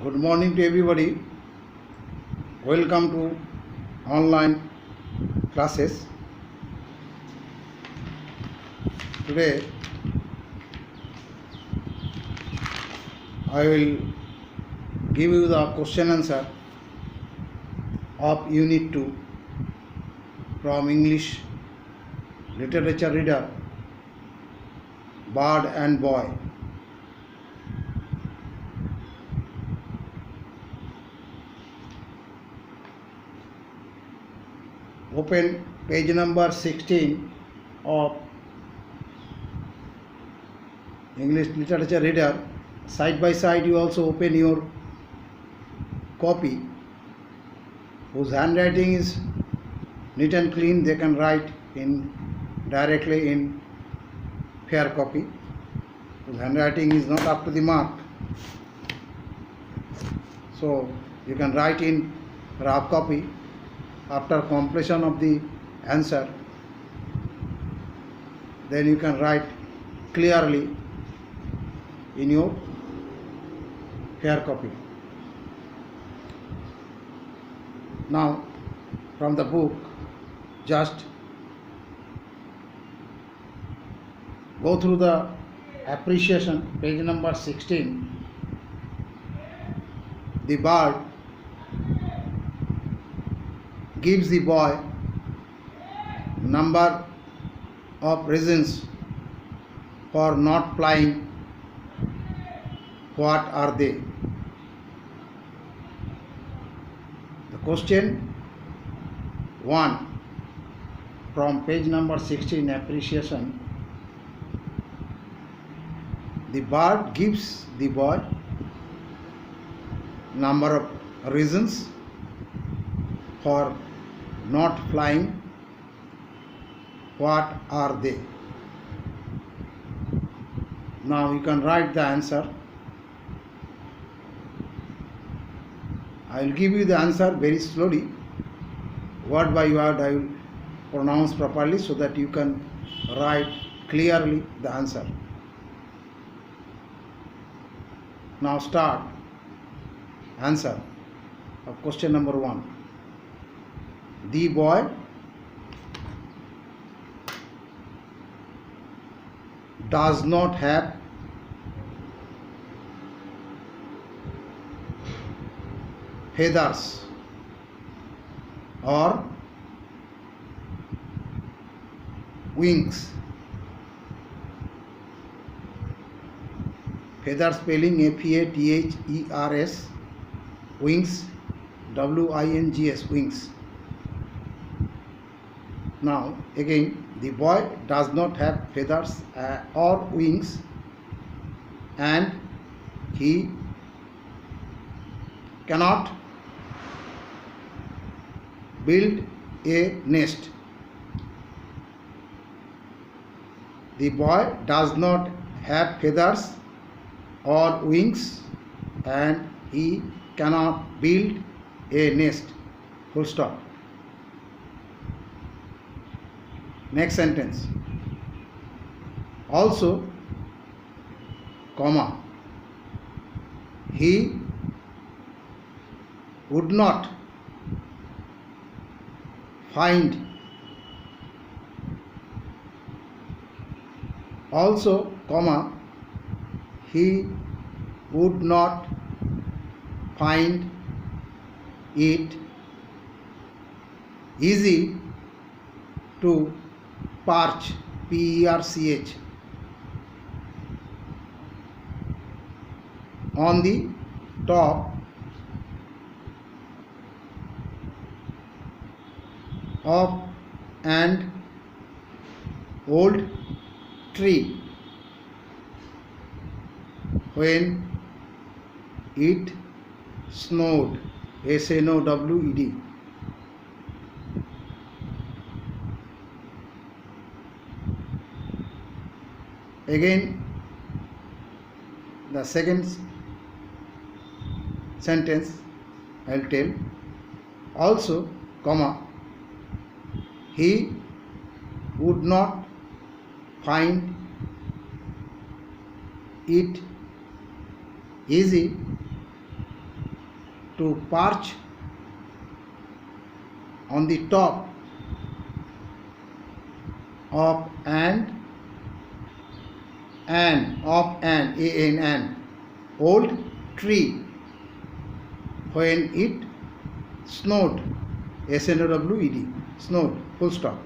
Good morning to everybody. Welcome to online classes. Today I will give you the question answer of Unit 2 from English Literature Reader, Bird and Boy. Open page number 16 of English Literature Reader. Side by side you also open your copy whose handwriting is neat and clean. They can write in directly in fair copy. Whose handwriting is not up to the mark, so you can write in rough copy. After completion of the answer, then you can write clearly in your fair copy. Now from the book, just go through the appreciation, page number 16. The bird gives the boy number of reasons for not flying. What are they? The question 1 from page number 16, appreciation. The bird gives the boy number of reasons for not flying. What are they? Now you can write the answer. I will give you the answer very slowly, word by word I will pronounce properly so that you can write clearly the answer. Now start answer of question number 1. The boy does not have feathers or wings. Feather spelling F-E-A-T-H-E-R-S, wings W-I-N-G-S, wings. Now again, the boy does not have feathers or wings, and he cannot build a nest. The boy does not have feathers or wings, and he cannot build a nest. Full stop. Next sentence. Also, comma, he would not find. Also, comma, he would not find it easy to perch, P-E-R-C-H, on the top of an old tree when it snowed, S-N-O-W-E-D. Again, the second sentence I will tell. Also, comma, he would not find it easy to perch on the top of an old tree when it snowed, snowed, snowed, full stop.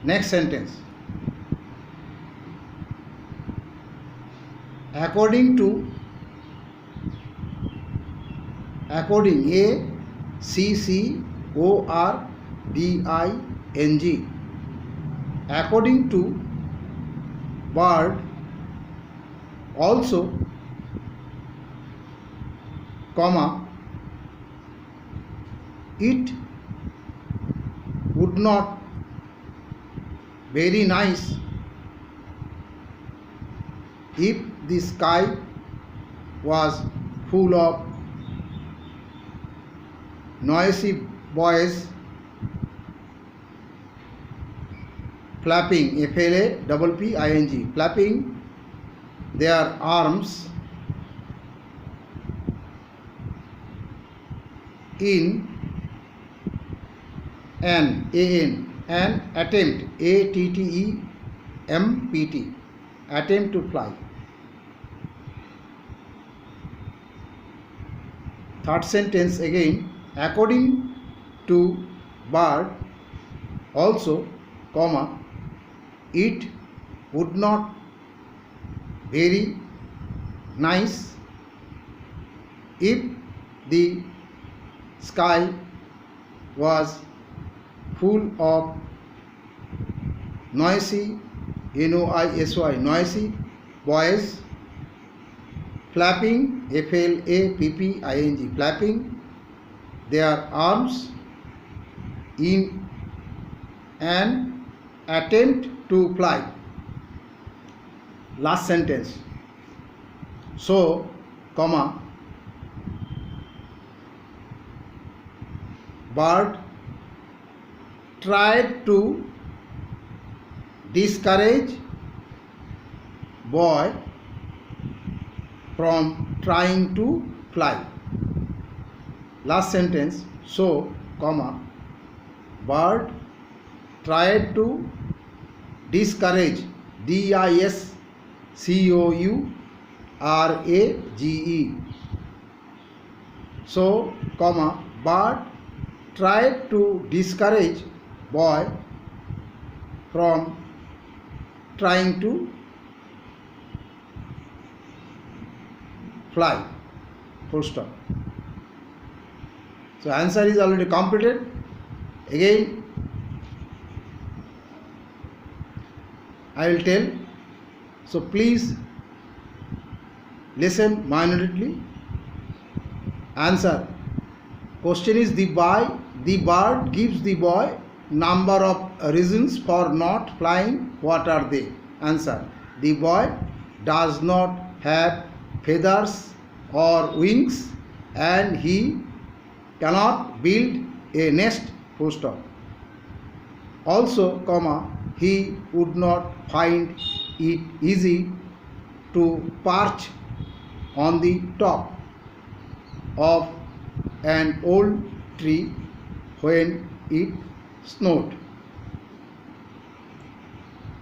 Next sentence. According, ACCORDING, according to bird, also, comma, it would not very nice if the sky was full of noisy boys flapping, FLAPPING, flapping their arms in an attempt, ATTEMPT, attempt to fly. Third sentence again. According to bird, also, comma, it would not very nice if the sky was full of noisy, noisy boys flapping, FLAPPING, flapping their arms in an attempt to fly. Last sentence. So, comma, bird tried to discourage boy from trying to fly. Last sentence. So, comma, bird tried to discourage, DISCOURAGE. So, comma, bird tried to discourage boy from trying to fly. Full stop. So answer is already completed. Again I will tell. So please listen minutely. Answer. Question is, the bird gives the boy number of reasons for not flying. What are they? Answer. The boy does not have feathers or wings and he cannot build a nest. Full stop. Also, comma, he would not find it easy to perch on the top of an old tree when it snowed.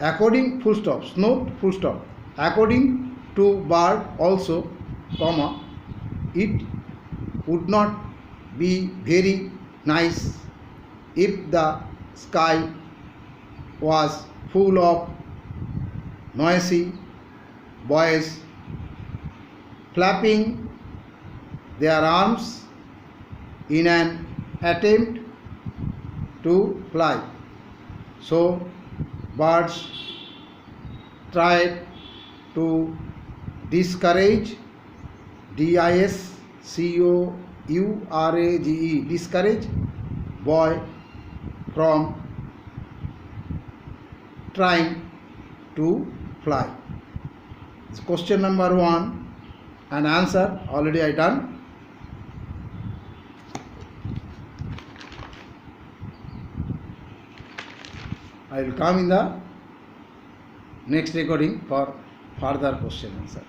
According, full stop, snowed, full stop. According to bird also, comma, it would not be very nice if the sky was full of noisy boys flapping their arms in an attempt to fly. So birds tried to discourage, DISCOURAGE, discourage boy from trying to fly. It's question number 1 and answer already I done. I will come in the next recording for further question answer.